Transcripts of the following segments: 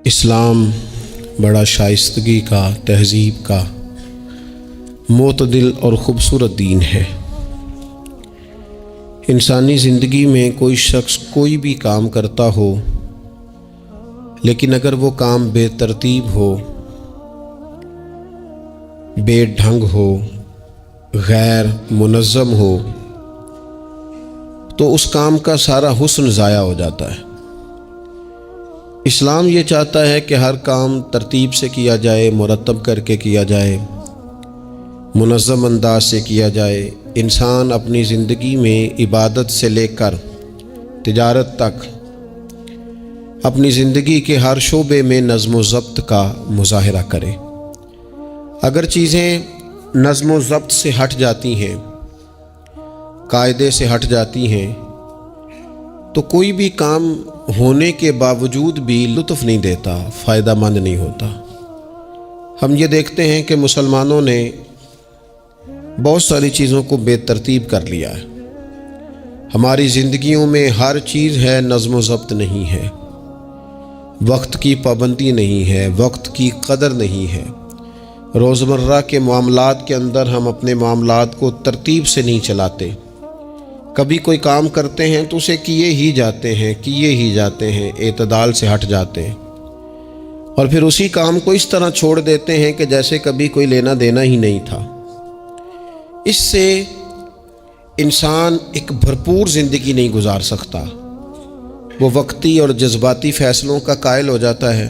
اسلام بڑا شائستگی کا، تہذیب کا، معتدل اور خوبصورت دین ہے۔ انسانی زندگی میں کوئی شخص کوئی بھی کام کرتا ہو، لیکن اگر وہ کام بے ترتیب ہو، بے ڈھنگ ہو، غیر منظم ہو، تو اس کام کا سارا حسن ضائع ہو جاتا ہے۔ اسلام یہ چاہتا ہے کہ ہر کام ترتیب سے کیا جائے، مرتب کر کے کیا جائے، منظم انداز سے کیا جائے۔ انسان اپنی زندگی میں عبادت سے لے کر تجارت تک اپنی زندگی کے ہر شعبے میں نظم و ضبط کا مظاہرہ کرے۔ اگر چیزیں نظم و ضبط سے ہٹ جاتی ہیں، قاعدے سے ہٹ جاتی ہیں، تو کوئی بھی کام ہونے کے باوجود بھی لطف نہیں دیتا، فائدہ مند نہیں ہوتا۔ ہم یہ دیکھتے ہیں کہ مسلمانوں نے بہت ساری چیزوں کو بے ترتیب کر لیا ہے۔ ہماری زندگیوں میں ہر چیز ہے، نظم و ضبط نہیں ہے، وقت کی پابندی نہیں ہے، وقت کی قدر نہیں ہے۔ روزمرہ کے معاملات کے اندر ہم اپنے معاملات کو ترتیب سے نہیں چلاتے۔ کبھی کوئی کام کرتے ہیں تو اسے کیے ہی جاتے ہیں، اعتدال سے ہٹ جاتے ہیں، اور پھر اسی کام کو اس طرح چھوڑ دیتے ہیں کہ جیسے کبھی کوئی لینا دینا ہی نہیں تھا۔ اس سے انسان ایک بھرپور زندگی نہیں گزار سکتا، وہ وقتی اور جذباتی فیصلوں کا قائل ہو جاتا ہے۔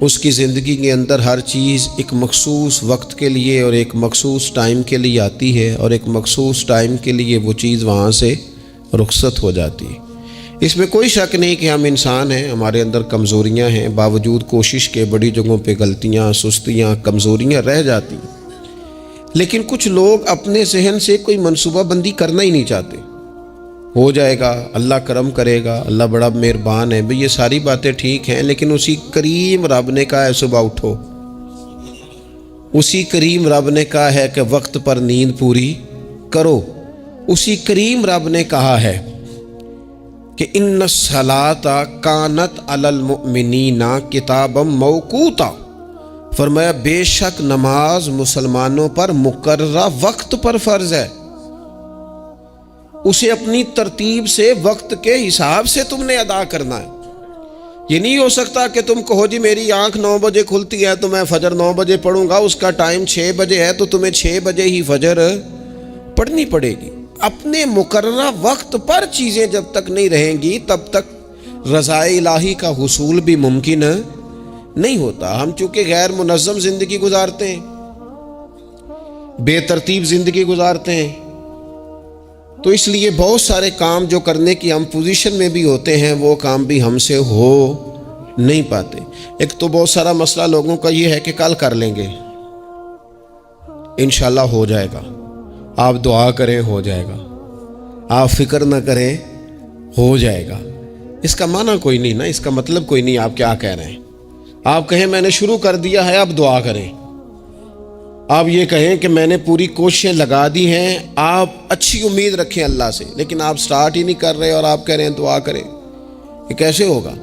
اس کی زندگی کے اندر ہر چیز ایک مخصوص وقت کے لیے اور ایک مخصوص ٹائم کے لیے آتی ہے، اور ایک مخصوص ٹائم کے لیے وہ چیز وہاں سے رخصت ہو جاتی ہے۔ اس میں کوئی شک نہیں کہ ہم انسان ہیں، ہمارے اندر کمزوریاں ہیں، باوجود کوشش کے بڑی جگہوں پہ غلطیاں، سستیاں، کمزوریاں رہ جاتی ہیں۔ لیکن کچھ لوگ اپنے ذہن سے کوئی منصوبہ بندی کرنا ہی نہیں چاہتے۔ ہو جائے گا، اللہ کرم کرے گا، اللہ بڑا مہربان ہے، بھئی یہ ساری باتیں ٹھیک ہیں، لیکن اسی کریم رب نے کہا ہے صبح اٹھو، اسی کریم رب نے کہا ہے کہ وقت پر نیند پوری کرو، اسی کریم رب نے کہا ہے کہ ان الصلاۃ کانت علی المؤمنین کتابا موقوتا، فرمایا بے شک نماز مسلمانوں پر مقررہ وقت پر فرض ہے۔ اسے اپنی ترتیب سے، وقت کے حساب سے تم نے ادا کرنا ہے۔ یہ نہیں ہو سکتا کہ تم کہو جی میری آنکھ 9 بجے کھلتی ہے تو میں فجر 9 بجے پڑھوں گا، اس کا ٹائم 6 بجے ہے تو تمہیں 6 بجے ہی فجر پڑھنی پڑے گی۔ اپنے مقررہ وقت پر چیزیں جب تک نہیں رہیں گی تب تک رضا الہی کا حصول بھی ممکن نہیں ہوتا۔ ہم چونکہ غیر منظم زندگی گزارتے ہیں، بے ترتیب زندگی گزارتے ہیں، تو اس لیے بہت سارے کام جو کرنے کی ہم پوزیشن میں بھی ہوتے ہیں وہ کام بھی ہم سے ہو نہیں پاتے۔ ایک تو بہت سارا مسئلہ لوگوں کا یہ ہے کہ کل کر لیں گے، انشاءاللہ ہو جائے گا، آپ دعا کریں ہو جائے گا، آپ فکر نہ کریں ہو جائے گا۔ اس کا معنی کوئی نہیں نا، اس کا مطلب کوئی نہیں۔ آپ کیا کہہ رہے ہیں؟ آپ کہیں میں نے شروع کر دیا ہے، آپ دعا کریں۔ آپ یہ کہیں کہ میں نے پوری کوششیں لگا دی ہیں، آپ اچھی امید رکھیں اللہ سے، لیکن آپ سٹارٹ ہی نہیں کر رہے اور آپ کہہ رہے ہیں دعا کریں۔ یہ کیسے ہوگا؟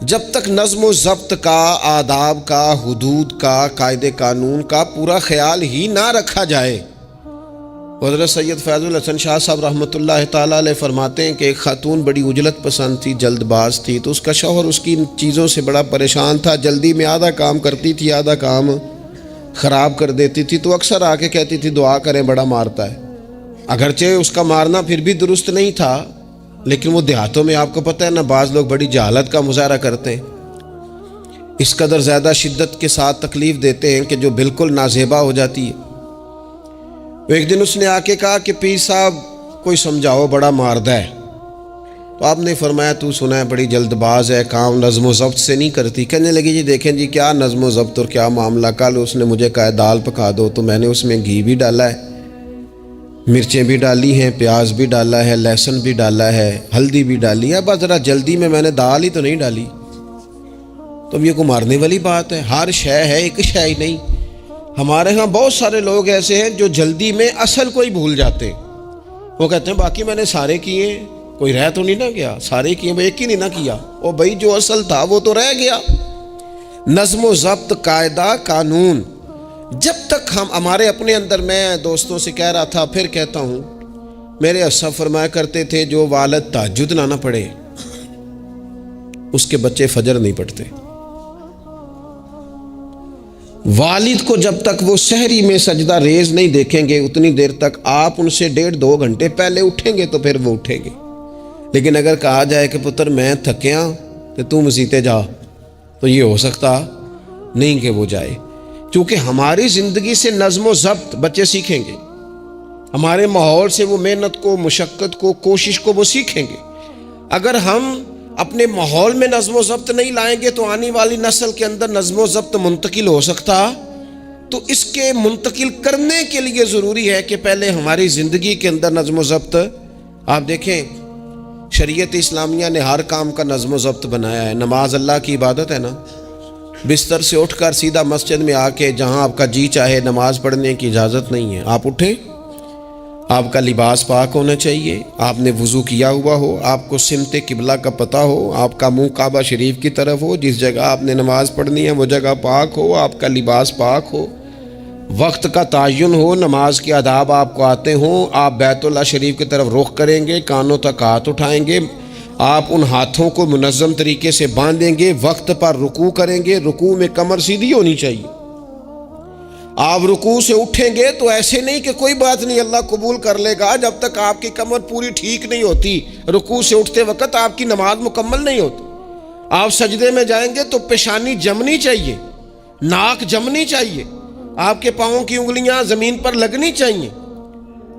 جب تک نظم و ضبط کا، آداب کا، حدود کا، قاعدے قانون کا پورا خیال ہی نہ رکھا جائے۔ حضرت سید فیض الحسن شاہ صاحب رحمۃ اللہ تعالیٰ علیہ فرماتے ہیں کہ ایک خاتون بڑی عجلت پسند تھی، جلد باز تھی، تو اس کا شوہر اس کی ان چیزوں سے بڑا پریشان تھا، جلدی میں آدھا کام کرتی تھی، آدھا کام خراب کر دیتی تھی، تو اکثر آ کے کہتی تھی دعا کریں بڑا مارتا ہے۔ اگرچہ اس کا مارنا پھر بھی درست نہیں تھا، لیکن وہ دیہاتوں میں آپ کو پتہ ہے نا، بعض لوگ بڑی جہالت کا مظاہرہ کرتے ہیں، اس قدر زیادہ شدت کے ساتھ تکلیف دیتے ہیں کہ جو بالکل نازیبا ہو جاتی ہے۔ ایک دن اس نے آ کے کہا کہ پیر صاحب کوئی سمجھاؤ، بڑا ماردہ ہے۔ تو آپ نے فرمایا تو سنا ہے بڑی جلد باز ہے، کام نظم و ضبط سے نہیں کرتی۔ کہنے لگی جی دیکھیں جی کیا نظم و ضبط اور کیا معاملہ، کل اس نے مجھے کہا دال پکا دو تو میں نے اس میں گھی بھی ڈالا ہے، مرچیں بھی ڈالی ہیں، پیاز بھی ڈالا ہے، لہسن بھی ڈالا ہے، ہلدی بھی ڈالی ہے، بس ذرا جلدی میں نے دال ہی تو نہیں ڈالی۔ تو یہ کو مارنے والی بات ہے؟ ہر شے ہے، ایک شے ہی نہیں۔ ہمارے ہاں بہت سارے لوگ ایسے ہیں جو جلدی میں اصل کو ہی بھول جاتے ہیں۔ وہ کہتے ہیں باقی میں نے سارے کیے ہیں، کوئی رہ تو نہیں نہ گیا، سارے کیے، وہ ایک ہی نہیں نہ کیا، اور بھائی جو اصل تھا وہ تو رہ گیا۔ نظم و ضبط، قاعدہ، قانون، جب تک ہمارے اپنے اندر، میں دوستوں سے کہہ رہا تھا پھر کہتا ہوں، میرے اسلاف فرمایا کرتے تھے جو والد تہجد نہ پڑھے اس کے بچے فجر نہیں پڑھتے۔ والد کو جب تک وہ سحری میں سجدہ ریز نہیں دیکھیں گے اتنی دیر تک آپ ان سے 1.5-2 گھنٹے پہلے اٹھیں گے تو پھر وہ اٹھیں گے۔ لیکن اگر کہا جائے کہ پتر میں تھکیاں کہ تو مسیتے جا، تو یہ ہو سکتا نہیں کہ وہ جائے، کیونکہ ہماری زندگی سے نظم و ضبط بچے سیکھیں گے، ہمارے ماحول سے وہ محنت کو، مشقت کو، کوشش کو وہ سیکھیں گے۔ اگر ہم اپنے ماحول میں نظم و ضبط نہیں لائیں گے تو آنے والی نسل کے اندر نظم و ضبط منتقل ہو سکتا، تو اس کے منتقل کرنے کے لیے ضروری ہے کہ پہلے ہماری زندگی کے اندر نظم و ضبط۔ آپ دیکھیں شریعت اسلامیہ نے ہر کام کا نظم و ضبط بنایا ہے۔ نماز اللہ کی عبادت ہے نا، بستر سے اٹھ کر سیدھا مسجد میں آ کے جہاں آپ کا جی چاہے نماز پڑھنے کی اجازت نہیں ہے۔ آپ اٹھیں، آپ کا لباس پاک ہونا چاہیے، آپ نے وضو کیا ہوا ہو، آپ کو سمت قبلہ کا پتہ ہو، آپ کا منہ کعبہ شریف کی طرف ہو، جس جگہ آپ نے نماز پڑھنی ہے وہ جگہ پاک ہو، آپ کا لباس پاک ہو، وقت کا تعین ہو، نماز کے آداب آپ کو آتے ہوں، آپ بیت اللہ شریف کی طرف رخ کریں گے، کانوں تک ہاتھ اٹھائیں گے، آپ ان ہاتھوں کو منظم طریقے سے باندھیں گے، وقت پر رکوع کریں گے، رکوع میں کمر سیدھی ہونی چاہیے۔ آپ رکوع سے اٹھیں گے تو ایسے نہیں کہ کوئی بات نہیں اللہ قبول کر لے گا، جب تک آپ کی کمر پوری ٹھیک نہیں ہوتی، رکوع سے اٹھتے وقت آپ کی نماز مکمل نہیں ہوتی۔ آپ سجدے میں جائیں گے تو پیشانی جمنی چاہیے، ناک جمنی چاہیے، آپ کے پاؤں کی انگلیاں زمین پر لگنی چاہیے۔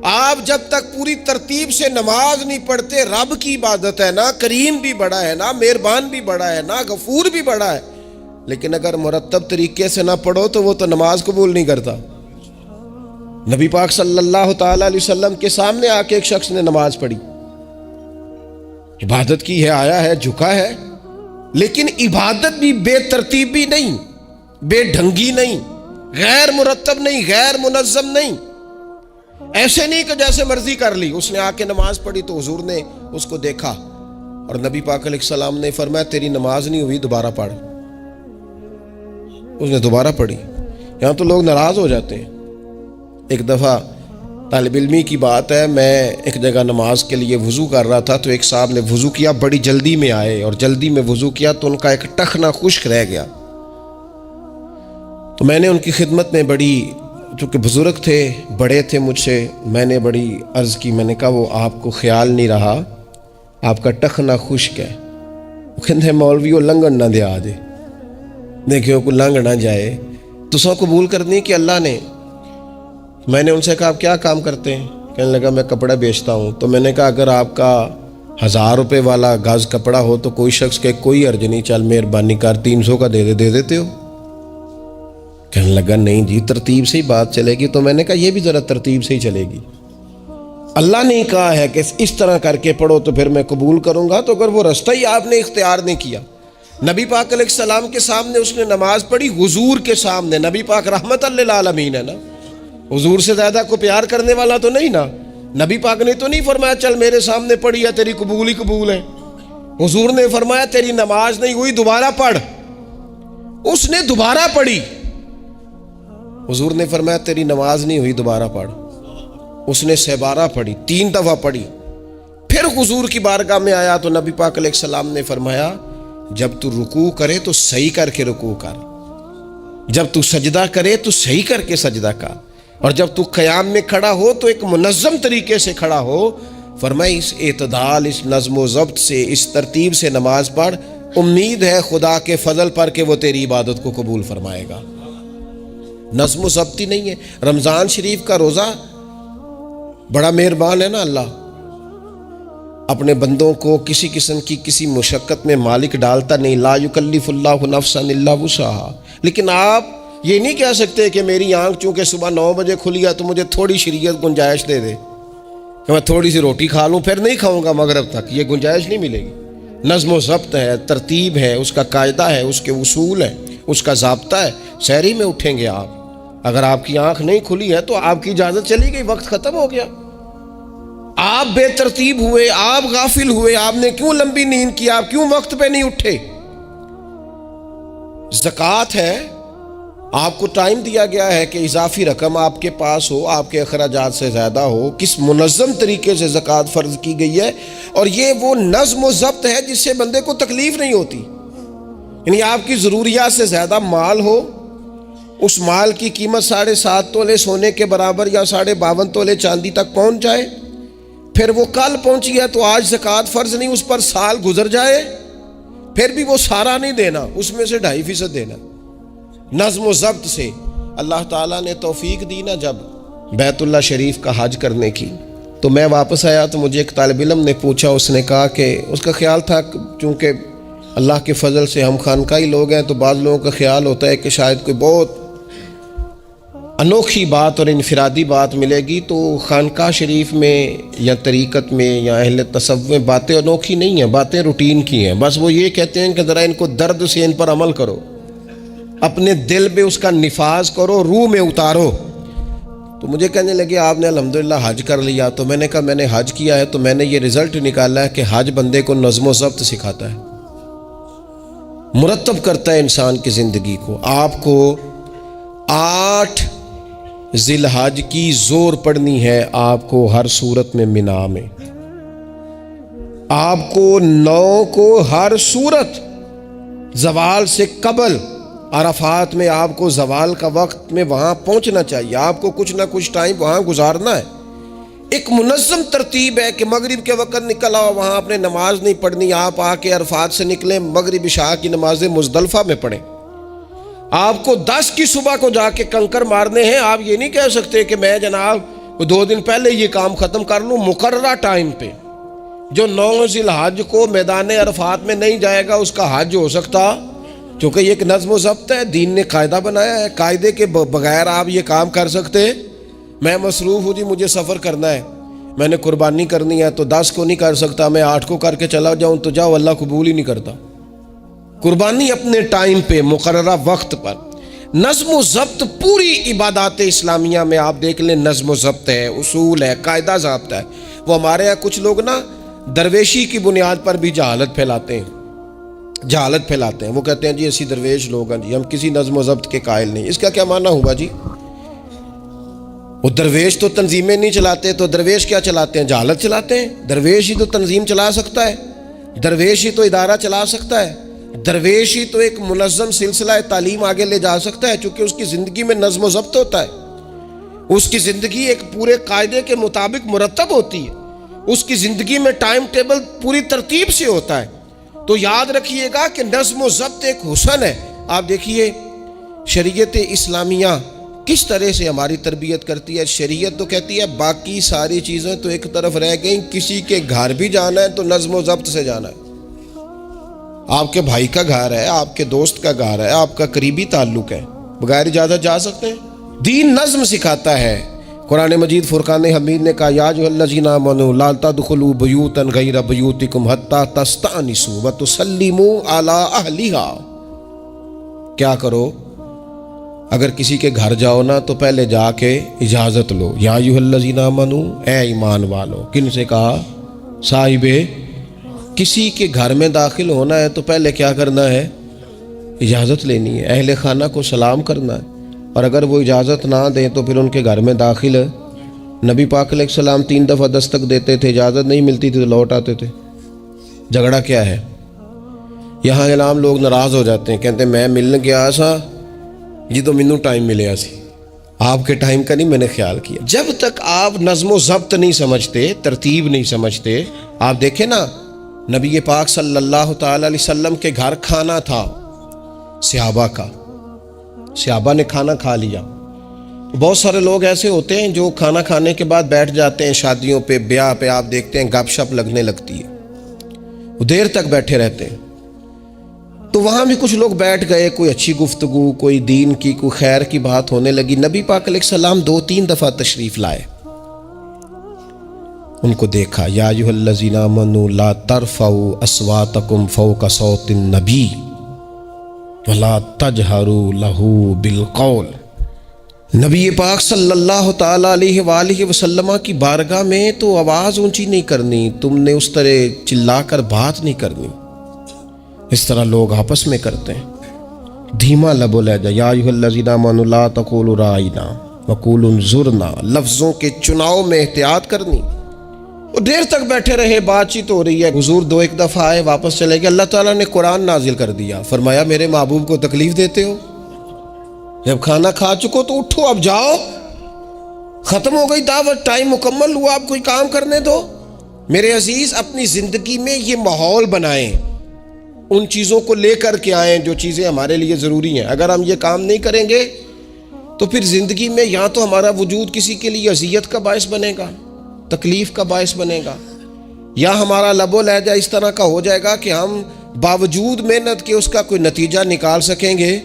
آپ جب تک پوری ترتیب سے نماز نہیں پڑھتے، رب کی عبادت ہے نا، کریم بھی بڑا ہے نا، مہربان بھی بڑا ہے نا، غفور بھی بڑا ہے، لیکن اگر مرتب طریقے سے نہ پڑھو تو وہ تو نماز قبول نہیں کرتا۔ نبی پاک صلی اللہ تعالیٰ علیہ وسلم کے سامنے آ کے ایک شخص نے نماز پڑھی، عبادت کی ہے، آیا ہے، جھکا ہے، لیکن عبادت بھی بے ترتیبی نہیں، بے ڈھنگی نہیں، غیر مرتب نہیں، غیر منظم نہیں، ایسے نہیں کہ جیسے مرضی کر لی۔ اس نے آ کے نماز پڑھی تو حضور نے اس کو دیکھا اور نبی پاک علیہ السلام نے فرمایا تیری نماز نہیں ہوئی، دوبارہ پڑھ۔ اس نے دوبارہ پڑھی۔ یہاں تو لوگ ناراض ہو جاتے ہیں۔ ایک دفعہ طالب علمی کی بات ہے، میں ایک جگہ نماز کے لیے وضو کر رہا تھا تو ایک صاحب نے وضو کیا، بڑی جلدی میں آئے اور جلدی میں وضو کیا تو ان کا ایک ٹخنا خشک رہ گیا۔ تو میں نے ان کی خدمت میں بڑی، چونکہ بزرگ تھے، بڑے تھے مجھ سے، میں نے بڑی عرض کی، میں نے کہا وہ آپ کو خیال نہیں رہا، آپ کا ٹخنا خشک ہے۔ وہ کہتے ہیں مولویوں لنگن نہ دے آجے، دیکھو کو لنگ نہ جائے، تو سو قبول کرنی کہ اللہ نے۔ میں نے ان سے کہا آپ کیا کام کرتے ہیں؟ کہنے لگا میں کپڑا بیچتا ہوں۔ تو میں نے کہا اگر آپ کا 1000 روپے والا گز کپڑا ہو تو کوئی شخص کہ کوئی عرض نہیں، چل مہربانی کر 300 کا دے دیتے ہو؟ کہنے لگا نہیں جی ترتیب سے ہی بات چلے گی۔ تو میں نے کہا یہ بھی ذرا ترتیب سے ہی چلے گی، اللہ نے کہا ہے کہ اس طرح کر کے پڑھو تو پھر میں قبول کروں گا۔ تو اگر وہ رستہ ہی آپ نے اختیار نہیں کیا، نبی پاک علیہ السلام کے سامنے اس نے نماز پڑھی، حضور کے سامنے، نبی پاک رحمت للعالمین ہے نا، حضور سے زیادہ کو پیار کرنے والا تو نہیں نا۔ نبی پاک نے تو نہیں فرمایا چل میرے سامنے پڑھی ہے تیری قبول ہی قبول ہے، حضور نے فرمایا تیری نماز نہیں ہوئی، دوبارہ پڑھ۔ اس نے دوبارہ پڑھی، حضور نے فرمایا تیری نماز نہیں ہوئی، دوبارہ پڑھ۔ اس نے 7 پڑھی، 3 دفعہ پڑھی، پھر حضور کی بارگاہ میں آیا تو نبی پاک علیہ السلام نے فرمایا جب تو رکوع کرے تو صحیح کر کے رکوع کر، جب تو سجدہ کرے تو صحیح کر کے سجدہ کر، اور جب تو قیام میں کھڑا ہو تو ایک منظم طریقے سے کھڑا ہو۔ فرمایا اس اعتدال، اس نظم و ضبط سے، اس ترتیب سے نماز پڑھ، امید ہے خدا کے فضل پر کہ وہ تیری عبادت کو قبول فرمائے گا۔ نظم و ضبط ہی نہیں ہے۔ رمضان شریف کا روزہ بڑا مہربان ہے نا اللہ، اپنے بندوں کو کسی قسم کی کسی مشقت میں مالک ڈالتا نہیں، لا یکلف اللہ نفسا الا وسعہا۔ لیکن آپ یہ نہیں کہہ سکتے کہ میری آنکھ چونکہ صبح 9 بجے کھلی ہے تو مجھے تھوڑی شریعت گنجائش دے دے کہ میں تھوڑی سی روٹی کھا لوں پھر نہیں کھاؤں گا مغرب تک، یہ گنجائش نہیں ملے گی۔ نظم و ضبط ہے، ترتیب ہے، اس کا قاعدہ ہے، اس کے اصول ہے، اس کا ضابطہ ہے۔ سحری میں اٹھیں گے آپ، اگر آپ کی آنکھ نہیں کھلی ہے تو آپ کی اجازت چلی گئی، وقت ختم ہو گیا۔ آپ بے ترتیب ہوئے، آپ غافل ہوئے، آپ نے کیوں لمبی نیند کی، آپ کیوں وقت پہ نہیں اٹھے؟ زکوٰۃ ہے، آپ کو ٹائم دیا گیا ہے کہ اضافی رقم آپ کے پاس ہو، آپ کے اخراجات سے زیادہ ہو، کس منظم طریقے سے زکوٰۃ فرض کی گئی ہے، اور یہ وہ نظم و ضبط ہے جس سے بندے کو تکلیف نہیں ہوتی۔ یعنی آپ کی ضروریات سے زیادہ مال ہو، اس مال کی قیمت 7.5 تولے سونے کے برابر یا 52.5 تولے چاندی تک پہنچ جائے، پھر وہ کل پہنچی ہے تو آج زکوٰۃ فرض نہیں، اس پر سال گزر جائے، پھر بھی وہ سارا نہیں دینا، اس میں سے 2.5% دینا، نظم و ضبط سے۔ اللہ تعالیٰ نے توفیق دی نا جب بیت اللہ شریف کا حج کرنے کی، تو میں واپس آیا تو مجھے ایک طالب علم نے پوچھا، اس نے کہا کہ اس کا خیال تھا چونکہ اللہ کے فضل سے ہم خانقاہی لوگ ہیں تو بعض لوگوں کا خیال ہوتا ہے کہ شاید کوئی بہت انوکھی بات اور انفرادی بات ملے گی، تو خانقاہ شریف میں یا طریقت میں یا اہل تصوف میں باتیں انوکھی نہیں ہیں، باتیں روٹین کی ہیں، بس وہ یہ کہتے ہیں کہ ذرا ان کو درد سے ان پر عمل کرو، اپنے دل میں اس کا نفاذ کرو، روح میں اتارو۔ تو مجھے کہنے لگے آپ نے الحمدللہ حج کر لیا، تو میں نے کہا میں نے حج کیا ہے تو میں نے یہ رزلٹ نکالا ہے کہ حج بندے کو نظم و ضبط سکھاتا ہے، مرتب کرتا ہے انسان کی زندگی کو۔ آپ کو 8 ذی الحج کی زور پڑنی ہے، آپ کو ہر صورت میں مینا میں، آپ کو 9 کو ہر صورت زوال سے قبل عرفات میں آپ کو زوال کا وقت میں وہاں پہنچنا چاہیے، آپ کو کچھ نہ کچھ ٹائم وہاں گزارنا ہے۔ ایک منظم ترتیب ہے کہ مغرب کے وقت نکل آؤ، وہاں آپ نے نماز نہیں پڑھنی، آپ آ کے عرفات سے نکلیں، مغرب عشاء کی نمازیں مزدلفہ میں پڑھیں۔ آپ کو 10 کی صبح کو جا کے کنکر مارنے ہیں، آپ یہ نہیں کہہ سکتے کہ میں جناب 2 دن پہلے یہ کام ختم کر لوں، مقررہ ٹائم پہ۔ جو 9 ذی الحج کو میدان عرفات میں نہیں جائے گا اس کا حج ہو سکتا، کیونکہ یہ ایک نظم و ضبط ہے، دین نے قاعدہ بنایا ہے، قاعدے کے بغیر آپ یہ کام کر سکتے؟ میں مصروف ہوں جی، مجھے سفر کرنا ہے، میں نے قربانی کرنی ہے تو 10 کو نہیں کر سکتا، میں 8 کو کر کے چلا جاؤں تو جاؤ، اللہ قبول ہی نہیں کرتا۔ قربانی اپنے ٹائم پہ، مقررہ وقت پر۔ نظم و ضبط پوری عبادات اسلامیہ میں آپ دیکھ لیں، نظم و ضبط ہے، اصول ہے، قاعدہ ضابطہ ہے۔ وہ ہمارے یہاں کچھ لوگ نا درویشی کی بنیاد پر بھی جہالت پھیلاتے ہیں، وہ کہتے ہیں جی اسی درویش لوگ ہیں جی، ہم کسی نظم و ضبط کے قائل نہیں۔ اس کا کیا معنی ہوا جی؟ وہ درویش تو تنظیمیں نہیں چلاتے، تو درویش کیا چلاتے ہیں؟ جہالت چلاتے ہیں۔ درویش ہی تو تنظیم چلا سکتا ہے، درویش ہی تو ادارہ چلا سکتا ہے، درویش ہی تو ایک منظم سلسلہ تعلیم آگے لے جا سکتا ہے، چونکہ اس کی زندگی میں نظم و ضبط ہوتا ہے، اس کی زندگی ایک پورے قاعدے کے مطابق مرتب ہوتی ہے، اس کی زندگی میں ٹائم ٹیبل پوری ترتیب سے ہوتا ہے۔ تو یاد رکھیے گا کہ نظم و ضبط ایک حسن ہے۔ آپ دیکھیے شریعت اسلامیہ کس طرح سے ہماری تربیت کرتی ہے۔ شریعت تو کہتی ہے باقی ساری چیزیں تو ایک طرف رہ گئیں، کسی کے گھر بھی جانا ہے تو نظم و ضبط سے جانا ہے۔ آپ کے بھائی کا گھر ہے، آپ کے دوست کا گھر ہے، آپ کا قریبی تعلق ہے، بغیر اجازت جا سکتے ہیں؟ دین نظم سکھاتا ہے۔ قرآن مجید فرقان حمید نے کہا یا ایھا الذین آمنوا لا تدخلوا بیوتا غیر بیوتکم حتی تستأنسوا وتسلموا علی اہلھا۔ کیا کرو؟ اگر کسی کے گھر جاؤ نا تو پہلے جا کے اجازت لو۔ یا ایھا الذین آمنوا، اے ایمان والو۔ کن سے کہا؟ صاحب کسی کے گھر میں داخل ہونا ہے تو پہلے کیا کرنا ہے؟ اجازت لینی ہے، اہل خانہ کو سلام کرنا ہے، اور اگر وہ اجازت نہ دیں تو پھر ان کے گھر میں داخل نبی پاک علیہ السلام 3 دفعہ دستک دیتے تھے، اجازت نہیں ملتی تھی تو لوٹ آتے تھے۔ جھگڑا کیا ہے؟ یہاں عام لوگ ناراض ہو جاتے ہیں، کہتے ہیں میں ملنے گیا سا جی تو مینوں ٹائم ملیا سی، آپ کے ٹائم کا نہیں میں نے خیال کیا۔ جب تک آپ نظم و ضبط نہیں سمجھتے، ترتیب نہیں سمجھتے۔ آپ دیکھیں نا نبی پاک صلی اللہ تعالی علیہ وسلم کے گھر کھانا تھا صحابہ کا، صحابہ نے کھانا کھا لیا۔ بہت سارے لوگ ایسے ہوتے ہیں جو کھانا کھانے کے بعد بیٹھ جاتے ہیں، شادیوں پہ، بیاہ پہ آپ دیکھتے ہیں گپ شپ لگنے لگتی ہے، وہ دیر تک بیٹھے رہتے ہیں۔ تو وہاں بھی کچھ لوگ بیٹھ گئے، کوئی اچھی گفتگو، کوئی دین کی، کوئی خیر کی بات ہونے لگی۔ نبی پاک علیہ السلام 2-3 دفعہ تشریف لائے، ان کو دیکھا، یا ایھا الذین آمنوا لا ترفعوا اصواتکم فوق صوت النبی ولا تجہروا لہ بالقول۔ نبی پاک صلی اللہ تعالیٰ علیہ وآلہ وسلم کی بارگاہ میں تو آواز اونچی نہیں کرنی، تم نے اس طرح چلا کر بات نہیں کرنی، اس طرح لوگ آپس میں کرتے ہیں۔ دھیما لب و لہجہ، یا ایھا الذین آمنوا لا تقولوا رائنا وقولوا انظرنا، لفظوں کے چناؤ میں احتیاط کرنی۔ اور دیر تک بیٹھے رہے، بات چیت ہو رہی ہے، حضور دو ایک دفعہ آئے واپس چلے گئے، اللہ تعالیٰ نے قرآن نازل کر دیا، فرمایا میرے محبوب کو تکلیف دیتے ہو؟ جب کھانا کھا چکو تو اٹھو، اب جاؤ، ختم ہو گئی دعوت، ٹائم مکمل ہوا، اب کوئی کام کرنے دو۔ میرے عزیز، اپنی زندگی میں یہ ماحول بنائیں، ان چیزوں کو لے کر کے آئیں جو چیزیں ہمارے لیے ضروری ہیں۔ اگر ہم یہ کام نہیں کریں گے تو پھر زندگی میں یا تو ہمارا وجود کسی کے لیے اذیت کا باعث بنے گا، تکلیف کا باعث بنے گا، یا ہمارا لب و لہجہ اس طرح کا ہو جائے گا کہ ہم باوجود محنت کے اس کا کوئی نتیجہ نکال سکیں گے۔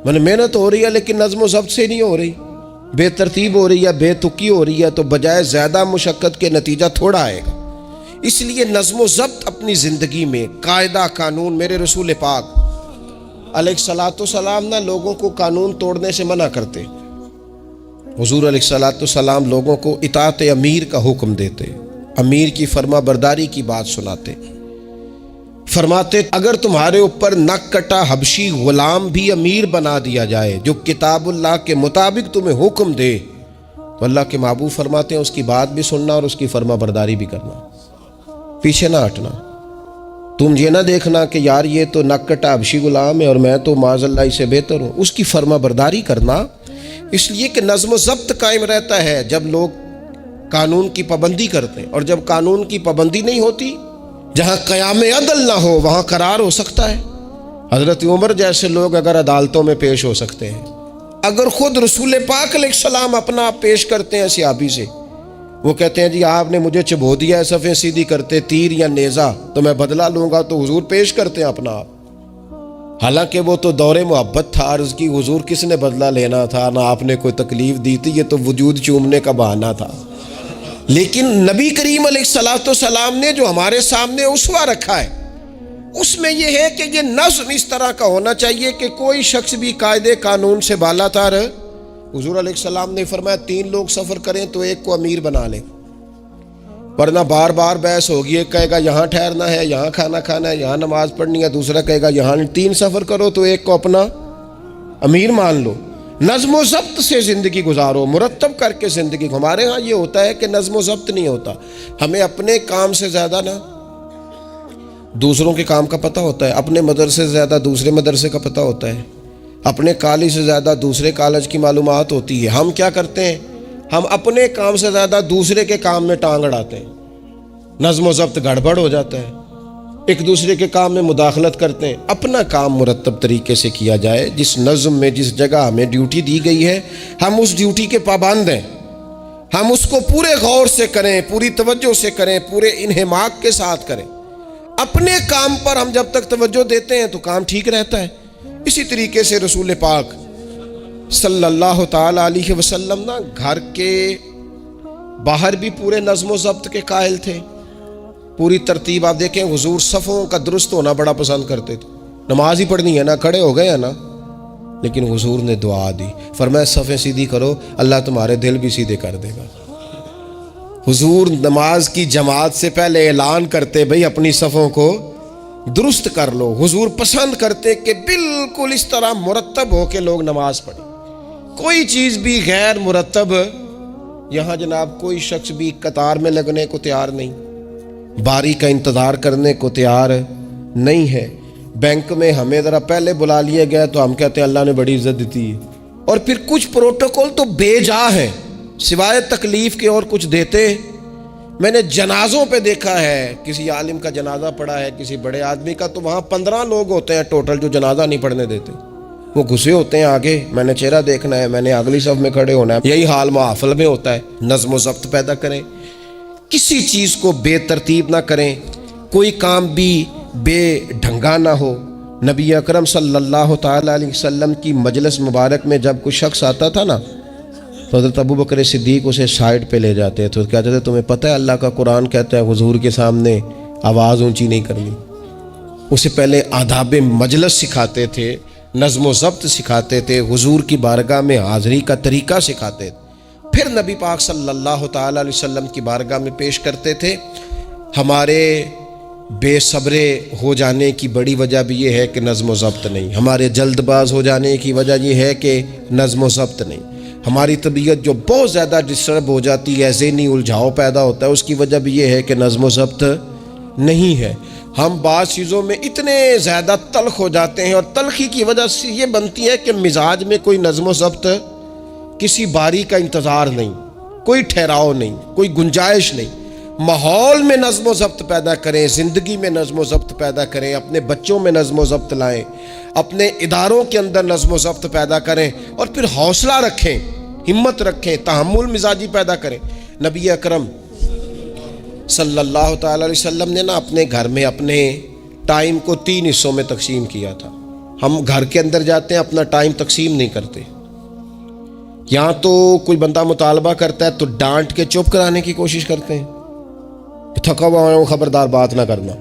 محنت ہو رہی ہے لیکن نظم و ضبط سے نہیں ہو رہی، بے ترتیب ہو رہی ہے، بے تکی ہو رہی ہے، تو بجائے زیادہ مشقت کے نتیجہ تھوڑا آئے گا۔ اس لیے نظم و ضبط اپنی زندگی میں، قاعدہ قانون۔ میرے رسول پاک علیہ الصلاۃ والسلام نہ لوگوں کو قانون توڑنے سے منع کرتے، حضور علیہ الصلاۃ والسلام لوگوں کو اطاعت امیر کا حکم دیتے، امیر کی فرما برداری کی بات سناتے، فرماتے اگر تمہارے اوپر نک کٹا حبشی غلام بھی امیر بنا دیا جائے جو کتاب اللہ کے مطابق تمہیں حکم دے، تو اللہ کے محبوب فرماتے ہیں اس کی بات بھی سننا اور اس کی فرما برداری بھی کرنا، پیچھے نہ ہٹنا۔ تم یہ نہ دیکھنا کہ یار یہ تو نک کٹا حبشی غلام ہے اور میں تو معاذ اللہ سے بہتر ہوں، اس کی فرما برداری کرنا، اس لیے کہ نظم و ضبط قائم رہتا ہے جب لوگ قانون کی پابندی کرتے ہیں، اور جب قانون کی پابندی نہیں ہوتی، جہاں قیام عدل نہ ہو وہاں قرار ہو سکتا ہے۔ حضرت عمر جیسے لوگ اگر عدالتوں میں پیش ہو سکتے ہیں، اگر خود رسول پاک علیہ السلام اپنا آپ پیش کرتے ہیں صحابی سے، وہ کہتے ہیں جی آپ نے مجھے چبھو دیا ہے صفیں سیدھی کرتے تیر یا نیزہ، تو میں بدلہ لوں گا، تو حضور پیش کرتے ہیں اپنا آپ، حالانکہ وہ تو دور محبت تھا، عرض کی حضور کس نے بدلہ لینا تھا، نہ آپ نے کوئی تکلیف دی تھی، یہ تو وجود چومنے کا بہانہ تھا۔ لیکن نبی کریم علیہ الصلاۃ والسلام نے جو ہمارے سامنے اسوہ رکھا ہے، اس میں یہ ہے کہ یہ نظم اس طرح کا ہونا چاہیے کہ کوئی شخص بھی قاعدے قانون سے بالا تر۔ حضور علیہ السلام نے فرمایا 3 لوگ سفر کریں تو ایک کو امیر بنا لیں، ورنہ بار بار بحث ہوگی، ایک کہے گا یہاں ٹھہرنا ہے، یہاں کھانا کھانا ہے، یہاں نماز پڑھنی ہے، دوسرا کہے گا یہاں 3 سفر کرو تو ایک کو اپنا امیر مان لو۔ نظم و ضبط سے زندگی گزارو، مرتب کر کے زندگی۔ ہمارے ہاں یہ ہوتا ہے کہ نظم و ضبط نہیں ہوتا، ہمیں اپنے کام سے زیادہ نا دوسروں کے کام کا پتہ ہوتا ہے، اپنے مدرسے سے زیادہ دوسرے مدرسے کا پتہ ہوتا ہے، اپنے کالج سے زیادہ دوسرے کالج کی معلومات ہوتی ہے۔ ہم کیا کرتے ہیں، ہم اپنے کام سے زیادہ دوسرے کے کام میں ٹانگ اڑاتے ہیں، نظم و ضبط گڑبڑ ہو جاتا ہے، ایک دوسرے کے کام میں مداخلت کرتے ہیں۔ اپنا کام مرتب طریقے سے کیا جائے، جس نظم میں جس جگہ ہمیں ڈیوٹی دی گئی ہے ہم اس ڈیوٹی کے پابند ہیں، ہم اس کو پورے غور سے کریں، پوری توجہ سے کریں، پورے انہماک کے ساتھ کریں۔ اپنے کام پر ہم جب تک توجہ دیتے ہیں تو کام ٹھیک رہتا ہے۔ اسی طریقے سے رسول پاک صلی اللہ تعالی علیہ وسلم نا گھر کے باہر بھی پورے نظم و ضبط کے قائل تھے، پوری ترتیب۔ آپ دیکھیں حضور صفوں کا درست ہونا بڑا پسند کرتے تھے، نماز ہی پڑھنی ہے نا، کھڑے ہو گئے ہیں نا، لیکن حضور نے دعا دی، فرمایا صفیں سیدھی کرو، اللہ تمہارے دل بھی سیدھے کر دے گا۔ حضور نماز کی جماعت سے پہلے اعلان کرتے بھئی اپنی صفوں کو درست کر لو۔ حضور پسند کرتے کہ بالکل اس طرح مرتب ہو کے لوگ نماز پڑھیں، کوئی چیز بھی غیر مرتب، یہاں جناب کوئی شخص بھی قطار میں لگنے کو تیار نہیں، باری کا انتظار کرنے کو تیار نہیں ہے۔ بینک میں ہمیں ذرا پہلے بلا لیا گیا تو ہم کہتے ہیں اللہ نے بڑی عزت دیتی ہے، اور پھر کچھ پروٹوکول تو بے جا ہے، سوائے تکلیف کے اور کچھ دیتے۔ میں نے جنازوں پہ دیکھا ہے، کسی عالم کا جنازہ پڑھا ہے، کسی بڑے آدمی کا، تو وہاں 15 لوگ ہوتے ہیں ٹوٹل جو جنازہ نہیں پڑھنے دیتے، وہ گھسے ہوتے ہیں آگے، میں نے چہرہ دیکھنا ہے، میں نے اگلی صف میں کھڑے ہونا ہے۔ یہی حال محافل میں ہوتا ہے۔ نظم و ضبط پیدا کریں، کسی چیز کو بے ترتیب نہ کریں، کوئی کام بھی بے ڈھنگا نہ ہو۔ نبی اکرم صلی اللہ تعالی علیہ وسلم کی مجلس مبارک میں جب کوئی شخص آتا تھا نا تو حضرت ابوبکر صدیق اسے سائڈ پہ لے جاتے تو کہتے تھے تمہیں پتہ ہے اللہ کا قرآن کہتا ہے حضور کے سامنے آواز اونچی نہیں کرنی۔ اسے پہلے آداب مجلس سکھاتے تھے، نظم و ضبط سکھاتے تھے، حضور کی بارگاہ میں حاضری کا طریقہ سکھاتے تھے، پھر نبی پاک صلی اللہ تعالیٰ علیہ وسلم کی بارگاہ میں پیش کرتے تھے۔ ہمارے بے صبرے ہو جانے کی بڑی وجہ بھی یہ ہے کہ نظم و ضبط نہیں، ہمارے جلد باز ہو جانے کی وجہ یہ ہے کہ نظم و ضبط نہیں، ہماری طبیعت جو بہت زیادہ ڈسٹرب ہو جاتی ہے، ذہنی الجھاؤ پیدا ہوتا ہے، اس کی وجہ بھی یہ ہے کہ نظم و ضبط نہیں ہے۔ ہم بعض چیزوں میں اتنے زیادہ تلخ ہو جاتے ہیں، اور تلخی کی وجہ سے یہ بنتی ہے کہ مزاج میں کوئی نظم و ضبط، کسی باری کا انتظار نہیں، کوئی ٹھہراؤ نہیں، کوئی گنجائش نہیں۔ ماحول میں نظم و ضبط پیدا کریں، زندگی میں نظم و ضبط پیدا کریں، اپنے بچوں میں نظم و ضبط لائیں، اپنے اداروں کے اندر نظم و ضبط پیدا کریں، اور پھر حوصلہ رکھیں، ہمت رکھیں، تحمل مزاجی پیدا کریں۔ نبی اکرم صلی اللہ تعالیٰ علیہ وسلم نے نا اپنے گھر میں اپنے ٹائم کو 3 حصوں میں تقسیم کیا تھا۔ ہم گھر کے اندر جاتے ہیں، اپنا ٹائم تقسیم نہیں کرتے۔ یہاں تو کوئی بندہ مطالبہ کرتا ہے تو ڈانٹ کے چپ کرانے کی کوشش کرتے ہیں، تھکا ہوا ہوں، خبردار بات نہ کرنا۔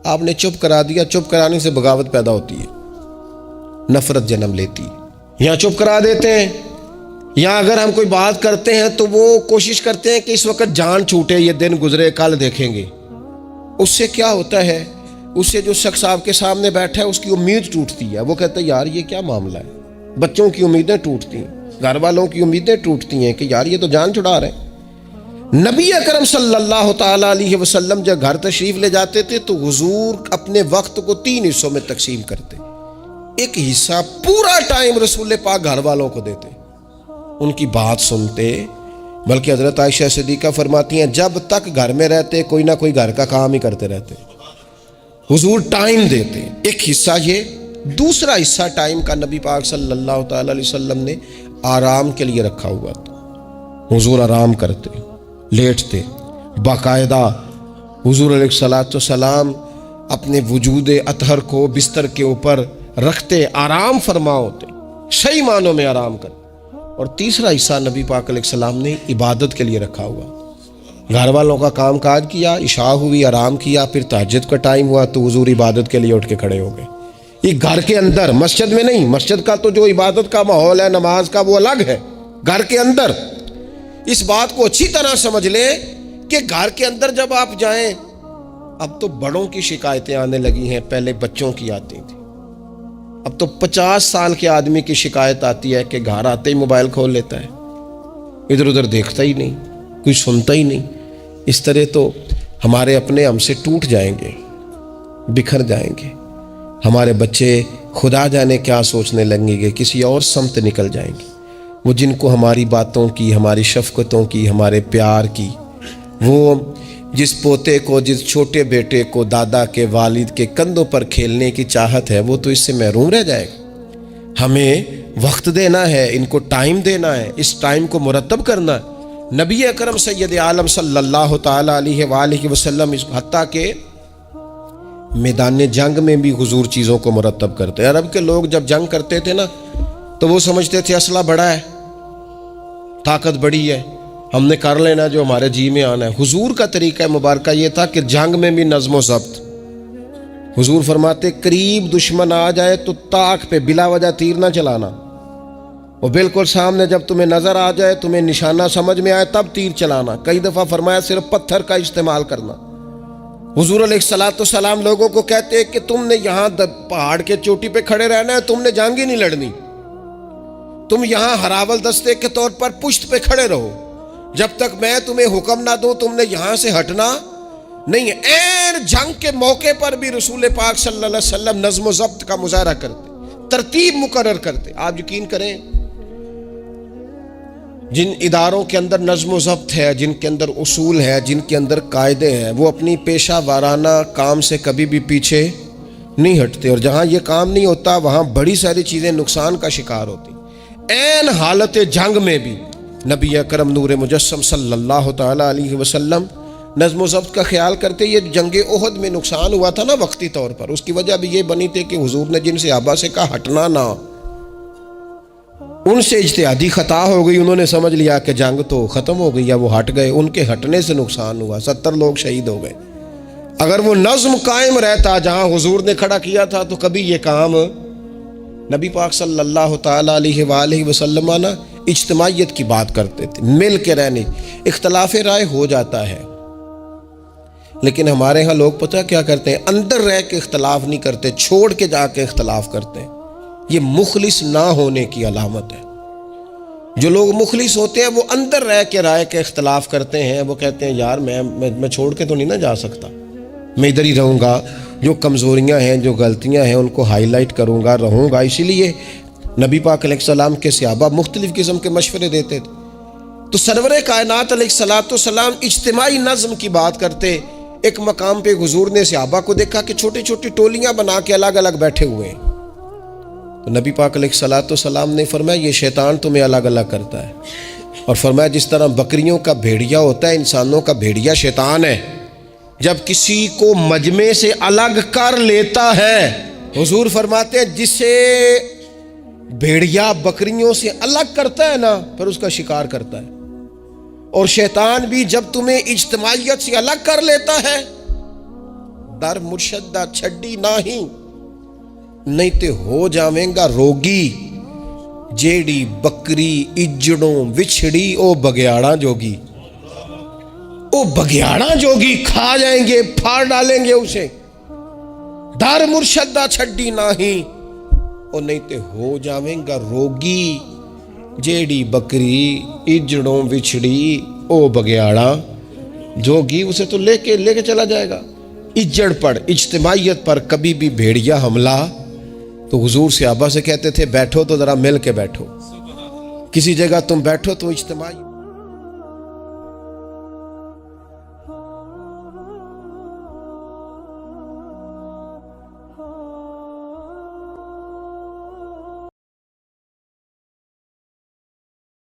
آپ نے چپ کرا دیا، چپ کرانے سے بغاوت پیدا ہوتی ہے، نفرت جنم لیتی ہے۔ یہاں چپ کرا دیتے ہیں، یہاں اگر ہم کوئی بات کرتے ہیں تو وہ کوشش کرتے ہیں کہ اس وقت جان چھوٹے، یہ دن گزرے، کل دیکھیں گے۔ اس سے کیا ہوتا ہے، اس سے جو شخص آپ کے سامنے بیٹھا ہے اس کی امید ٹوٹتی ہے، وہ کہتا ہے یار یہ کیا معاملہ ہے۔ بچوں کی امیدیں ٹوٹتی ہیں، گھر والوں کی امیدیں ٹوٹتی ہیں کہ یار یہ تو جان چھڑا رہے ہیں۔ نبی اکرم صلی اللہ تعالیٰ علیہ وسلم جب گھر تشریف لے جاتے تھے تو حضور اپنے وقت کو 3 حصوں میں تقسیم کرتے۔ ایک حصہ پورا ٹائم رسول پاک گھر والوں کو دیتے، ان کی بات سنتے، بلکہ حضرت عائشہ صدیقہ فرماتی ہیں جب تک گھر میں رہتے کوئی نہ کوئی گھر کا کام ہی کرتے رہتے، حضور ٹائم دیتے۔ ایک حصہ یہ، دوسرا حصہ ٹائم کا نبی پاک صلی اللہ تعالیٰ علیہ وسلم نے آرام کے لیے رکھا ہوا تھا۔ حضور آرام کرتے، لیٹتے، باقاعدہ حضور علیہ الصلاۃ والسلام اپنے وجود اطہر کو بستر کے اوپر رکھتے، آرام فرما ہوتے، صحیح معنوں میں آرام کرتے۔ اور تیسرا حصہ نبی پاک علیہ السلام نے عبادت کے لیے رکھا ہوا، گھر والوں کا کام کاج کیا، عشاء ہوئی، آرام کیا، پھر تہجد کا ٹائم ہوا تو حضور عبادت کے لیے اٹھ کے کھڑے ہو گئے۔ یہ گھر کے اندر، مسجد میں نہیں، مسجد کا تو جو عبادت کا ماحول ہے، نماز کا، وہ الگ ہے۔ گھر کے اندر اس بات کو اچھی طرح سمجھ لیں کہ گھر کے اندر جب آپ جائیں، اب تو بڑوں کی شکایتیں آنے لگی ہیں، پہلے بچوں کی آتی تھی، اب تو 50 سال کے آدمی کی شکایت آتی ہے کہ گھر آتے ہی موبائل کھول لیتا ہے، ادھر ادھر دیکھتا ہی نہیں، کوئی سنتا ہی نہیں۔ اس طرح تو ہمارے اپنے ہم سے ٹوٹ جائیں گے، بکھر جائیں گے، ہمارے بچے خدا جانے کیا سوچنے لگیں گے، کسی اور سمت نکل جائیں گے۔ وہ جن کو ہماری باتوں کی، ہماری شفقتوں کی، ہمارے پیار کی، وہ جس پوتے کو، جس چھوٹے بیٹے کو دادا کے، والد کے کندھوں پر کھیلنے کی چاہت ہے، وہ تو اس سے محروم رہ جائے گا۔ ہمیں وقت دینا ہے، ان کو ٹائم دینا ہے، اس ٹائم کو مرتب کرنا ہے۔ نبی اکرم سید عالم صلی اللہ تعالیٰ علیہ وآلہ وسلم، حتیٰ کہ میدان جنگ میں بھی حضور چیزوں کو مرتب کرتے۔ عرب کے لوگ جب جنگ کرتے تھے نا تو وہ سمجھتے تھے اسلحہ بڑا ہے، طاقت بڑی ہے، ہم نے کر لینا جو ہمارے جی میں آنا ہے۔ حضور کا طریقہ مبارکہ یہ تھا کہ جنگ میں بھی نظم و ضبط۔ حضور فرماتے قریب دشمن آ جائے تو طاق پہ بلا وجہ تیر نہ چلانا، اور بالکل سامنے جب تمہیں نظر آ جائے، تمہیں نشانہ سمجھ میں آئے، تب تیر چلانا۔ کئی دفعہ فرمایا صرف پتھر کا استعمال کرنا۔ حضور علیہ الصلاۃ والسلام لوگوں کو کہتے کہ تم نے یہاں پہاڑ کے چوٹی پہ کھڑے رہنا ہے، تم نے جنگ ہی نہیں لڑنی، تم یہاں ہراول دستے کے طور پر پشت پہ کھڑے رہو، جب تک میں تمہیں حکم نہ دوں تم نے یہاں سے ہٹنا نہیں ہے۔ ایر جنگ کے موقع پر بھی رسول پاک صلی اللہ علیہ وسلم نظم و ضبط کا مظاہرہ کرتے، ترتیب مقرر کرتے۔ آپ یقین کریں، جن اداروں کے اندر نظم و ضبط ہے، جن کے اندر اصول ہے، جن کے اندر قاعدے ہیں، وہ اپنی پیشہ وارانہ کام سے کبھی بھی پیچھے نہیں ہٹتے، اور جہاں یہ کام نہیں ہوتا وہاں بڑی ساری چیزیں نقصان کا شکار ہوتی۔ این حالت جنگ میں بھی نبی اکرم نور مجسم صلی اللہ تعالیٰ علیہ وسلم نظم و ضبط کا خیال کرتے۔ یہ جنگ احد میں نقصان ہوا تھا نا وقتی طور پر، اس کی وجہ بھی یہ بنی تھی کہ حضور نے جن صحابہ سے کہا ہٹنا نہ، ان سے اجتہادی خطا ہو گئی، انہوں نے سمجھ لیا کہ جنگ تو ختم ہو گئی ہے، وہ ہٹ گئے، ان کے ہٹنے سے نقصان ہوا، 70 لوگ شہید ہو گئے۔ اگر وہ نظم قائم رہتا جہاں حضور نے کھڑا کیا تھا تو کبھی یہ کام نبی پاک صلی اللہ تعالیٰ علیہ وآلہ وسلم نا اجتماعیت کی بات کرتے تھے، مل کے رہنے۔ اختلاف رائے ہو جاتا ہے، لیکن ہمارے ہاں لوگ پتہ کیا کرتے ہیں، اندر رہ کے اختلاف نہیں کرتے، چھوڑ کے جا کے اختلاف کرتے ہیں۔ یہ مخلص نہ ہونے کی علامت ہے۔ جو لوگ مخلص ہوتے ہیں وہ اندر رہ کے رائے کے اختلاف کرتے ہیں، وہ کہتے ہیں یار میں چھوڑ کے تو نہیں نہ جا سکتا، میں ادھر ہی رہوں گا، جو کمزوریاں ہیں جو غلطیاں ہیں ان کو ہائی لائٹ کروں گا، رہوں گا۔ اسی لیے نبی پاک علیہ السلام کے صحابہ مختلف قسم کے مشورے دیتے تھے۔ تو سرور کائنات علیہ السلام اجتماعی نظم کی بات کرتے۔ ایک مقام پہ حضور نے صحابہ کو دیکھا کہ چھوٹی چھوٹی ٹولیاں بنا کے الگ الگ بیٹھے ہوئے ہیں، تو نبی پاک علیہ السلام نے فرمایا یہ شیطان تمہیں الگ الگ کرتا ہے، اور فرمایا جس طرح بکریوں کا بھیڑیا ہوتا ہے، انسانوں کا بھیڑیا شیطان ہے، جب کسی کو مجمع سے الگ کر لیتا ہے، حضور فرماتے ہیں جسے بھیڑیا بکریوں سے الگ کرتا ہے نا پھر اس کا شکار کرتا ہے، اور شیطان بھی جب تمہیں اجتماعیت سے الگ کر لیتا ہے، در مرشدہ چھڈی نہیں تے ہو جاویں گا روگی، جیڑی بکری اجڑوں وچھڑی او بگیاڑاں جوگی، او بگیاڑاں جوگی کھا جائیں گے، پھاڑ ڈالیں گے اسے۔ در مرشدہ چھڈی او نہیں تے ہو جاویں گا روگی، جیڑی بکری اجڑوں وچھڑی او بگیاڑاں جوگی، اسے تو لے کے چلا جائے گا۔ اجڑ پر، اجتماعیت پر کبھی بھی بھیڑیا حملہ، تو حضور صحابہ سے کہتے تھے بیٹھو تو ذرا مل کے بیٹھو، کسی جگہ تم بیٹھو تو اجتماعی